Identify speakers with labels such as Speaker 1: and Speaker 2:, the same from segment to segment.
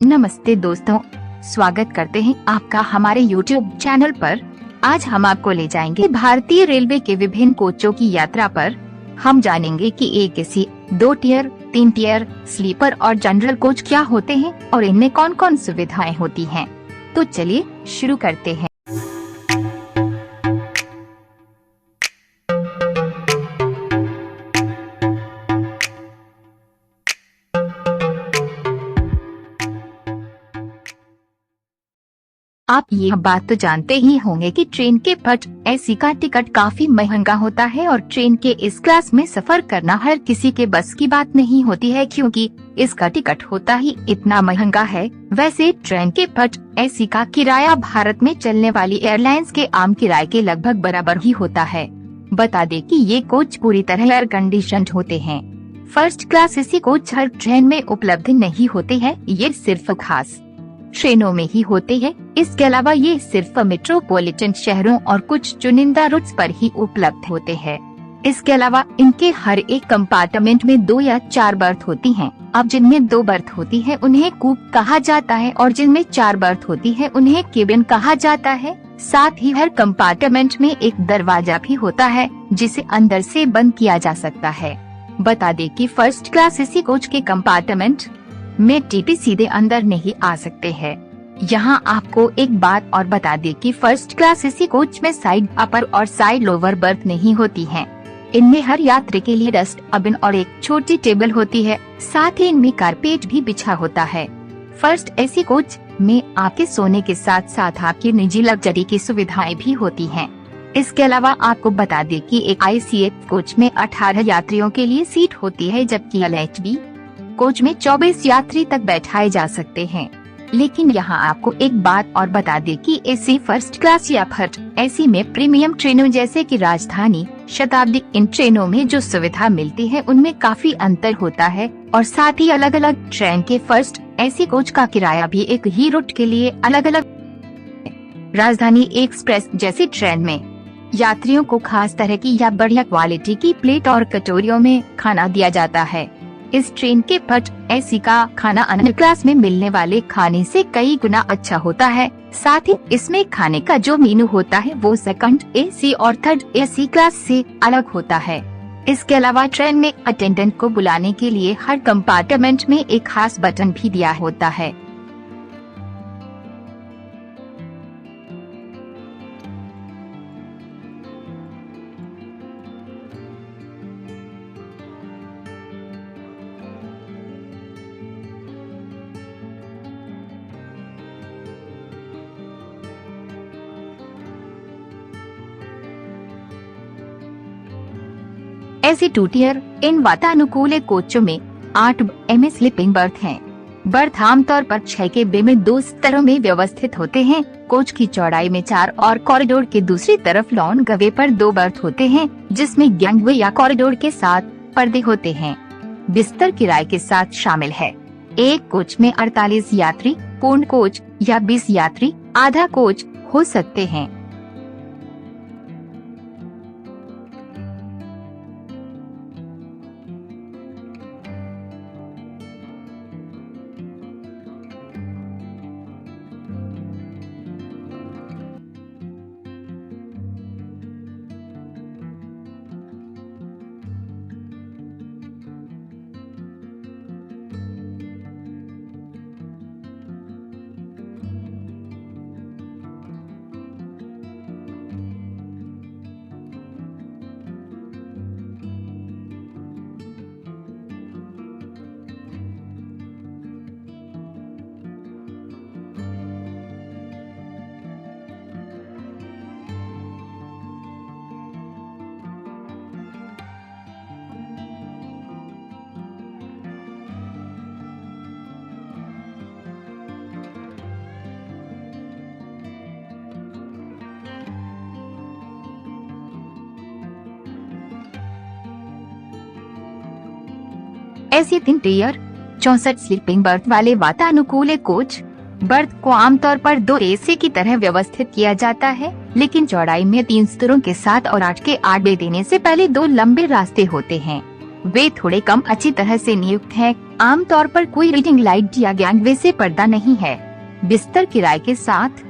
Speaker 1: नमस्ते दोस्तों, स्वागत करते हैं आपका हमारे YouTube चैनल पर। आज हम आपको ले जाएंगे भारतीय रेलवे के विभिन्न कोचों की यात्रा पर। हम जानेंगे कि एक एसी, 2 टियर, 3 टियर, स्लीपर और जनरल कोच क्या होते हैं और इनमें कौन कौन सुविधाएं होती हैं। तो चलिए शुरू करते हैं। आप ये बात तो जानते ही होंगे कि ट्रेन के फर्स्ट एसी का टिकट काफी महंगा होता है और ट्रेन के इस क्लास में सफर करना हर किसी के बस की बात नहीं होती है, क्योंकि इसका टिकट होता ही इतना महंगा है। वैसे ट्रेन के फर्स्ट एसी का किराया भारत में चलने वाली एयरलाइंस के आम किराए के लगभग बराबर ही होता है। बता दें कि ये कोच पूरी तरह एयर कंडीशन्ड होते हैं। फर्स्ट क्लास एसी कोच हर ट्रेन में उपलब्ध नहीं होते हैं, ये सिर्फ खास ट्रेनों में ही होते हैं। इसके अलावा ये सिर्फ मेट्रोपॉलिटन शहरों और कुछ चुनिंदा रूट्स पर ही उपलब्ध होते हैं। इसके अलावा इनके हर एक कंपार्टमेंट में 2 या 4 बर्थ होती हैं। अब जिनमें 2 बर्थ होती है उन्हें कूप कहा जाता है और जिनमें 4 बर्थ होती है उन्हें केबिन कहा जाता है। साथ ही हर कंपार्टमेंट में एक दरवाजा भी होता है जिसे अंदर से बंद किया जा सकता है। बता दें कि फर्स्ट क्लास एसी कोच के कंपार्टमेंट में टीटी सीधे अंदर नहीं आ सकते हैं। यहाँ आपको एक बात और बता दें कि फर्स्ट क्लास एसी कोच में साइड अपर और साइड लोअर बर्थ नहीं होती हैं। इनमें हर यात्री के लिए डस्टबिन और एक छोटी टेबल होती है। साथ ही इनमें कारपेट भी बिछा होता है। फर्स्ट एसी कोच में आपके सोने के साथ साथ आपकी निजी लग्जरी की सुविधाएं भी होती हैं। इसके अलावा आपको बता दें कि एक ICF कोच में 18 यात्रियों के लिए सीट होती है, जबकि LHB कोच में 24 यात्री तक बैठाए जा सकते हैं। लेकिन यहाँ आपको एक बात और बता दें कि एसी फर्स्ट क्लास या फर्स्ट एसी में प्रीमियम ट्रेनों जैसे कि राजधानी, शताब्दी, इन ट्रेनों में जो सुविधा मिलती है उनमें काफी अंतर होता है। और साथ ही अलग अलग ट्रेन के फर्स्ट एसी कोच का किराया भी एक ही रूट के लिए अलग अलग। राजधानी एक्सप्रेस जैसी ट्रेन में यात्रियों को खास तरह की या बढ़िया क्वालिटी की प्लेट और कटोरियों में खाना दिया जाता है। इस ट्रेन के फर्स्ट एसी का खाना अन्य क्लास में मिलने वाले खाने से कई गुना अच्छा होता है। साथ ही इसमें खाने का जो मेनू होता है वो सेकंड एसी और थर्ड एसी क्लास से अलग होता है। इसके अलावा ट्रेन में अटेंडेंट को बुलाने के लिए हर कंपार्टमेंट में एक खास बटन भी दिया होता है। एसी 2 टियर, इन वातानुकूलित कोचों में 8 में स्लीपिंग बर्थ हैं। बर्थ आमतौर पर 6 के बे में 2 स्तरों में व्यवस्थित होते हैं। कोच की चौड़ाई में 4 और कॉरिडोर के दूसरी तरफ लॉन गवे पर 2 बर्थ होते हैं, जिसमें गैंगवे या कॉरिडोर के साथ पर्दे होते हैं। बिस्तर किराए के साथ शामिल है। एक कोच में 48 यात्री, पूर्ण कोच या 20 यात्री आधा कोच हो सकते हैं। एसी 3 टियर, 64 स्लीपिंग बर्थ वाले वातानुकूलित कोच। बर्थ को आमतौर पर 2 एसी की तरह व्यवस्थित किया जाता है, लेकिन चौड़ाई में 3 स्तरों के साथ और 8 के 8 बे देने से पहले 2 लंबे रास्ते होते हैं। वे थोड़े कम अच्छी तरह से नियुक्त हैं। आमतौर पर कोई रीडिंग लाइट या गैंगवे से पर्दा नहीं है। बिस्तर किराए के साथ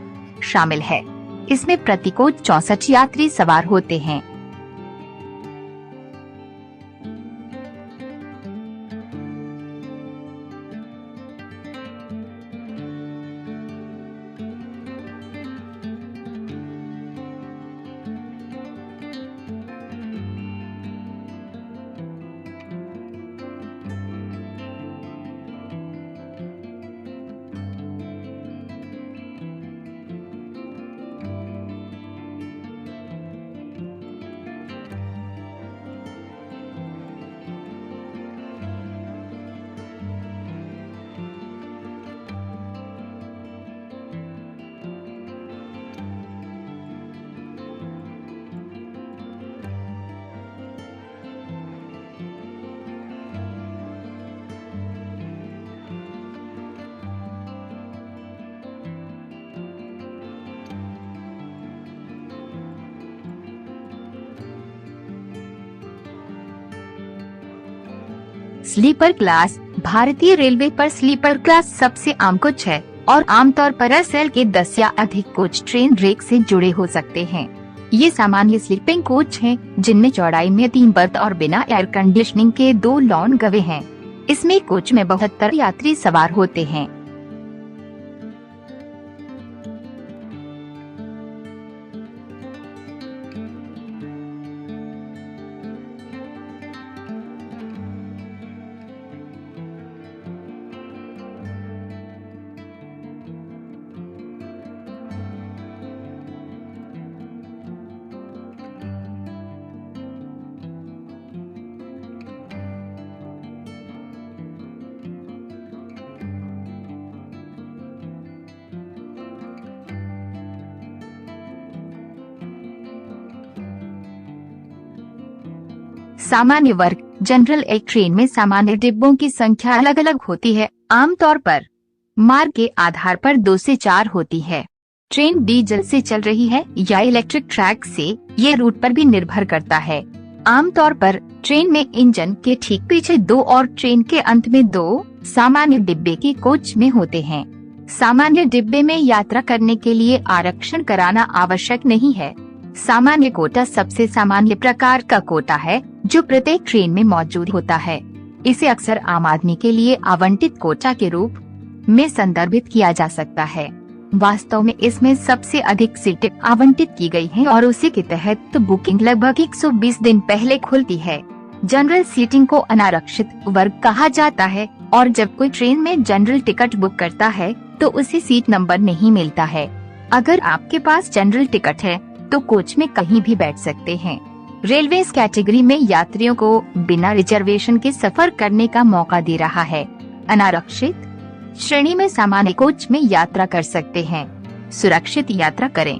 Speaker 1: शामिल है। इसमें प्रति कोच 64 यात्री सवार होते हैं। Sleeper class. भारतीय रेलवे पर स्लीपर क्लास सबसे आम कोच है और आमतौर पर एसएल के 10 या अधिक कोच ट्रेन रेक से जुड़े हो सकते हैं। ये सामान्य स्लीपिंग कोच हैं, जिनमें चौड़ाई में 3 बर्थ और बिना एयर कंडीशनिंग के 2 लॉन गवे हैं। इसमें कोच में 72 यात्री सवार होते हैं। सामान्य वर्ग। जनरल एक ट्रेन में सामान्य डिब्बों की संख्या अलग अलग होती है। आमतौर पर मार्ग के आधार पर 2 से 4 होती है। ट्रेन डीजल से चल रही है या इलेक्ट्रिक ट्रैक से, ये रूट पर भी निर्भर करता है। आमतौर पर ट्रेन में इंजन के ठीक पीछे 2 और ट्रेन के अंत में 2 सामान्य डिब्बे के कोच में होते हैं। सामान्य डिब्बे में यात्रा करने के लिए आरक्षण कराना आवश्यक नहीं है। सामान्य कोटा सबसे सामान्य प्रकार का कोटा है जो प्रत्येक ट्रेन में मौजूद होता है। इसे अक्सर आम आदमी के लिए आवंटित कोटा के रूप में संदर्भित किया जा सकता है। वास्तव में इसमें सबसे अधिक सीटें आवंटित की गई हैं और उसी के तहत बुकिंग लगभग 120 दिन पहले खुलती है। जनरल सीटिंग को अनारक्षित वर्ग कहा जाता है और जब कोई ट्रेन में जनरल टिकट बुक करता है तो उसे सीट नंबर नहीं मिलता है। अगर आपके पास जनरल टिकट है तो कोच में कहीं भी बैठ सकते हैं। रेलवे इस कैटेगरी में यात्रियों को बिना रिजर्वेशन के सफर करने का मौका दे रहा है। अनारक्षित श्रेणी में सामान्य कोच में यात्रा कर सकते हैं। सुरक्षित यात्रा करें।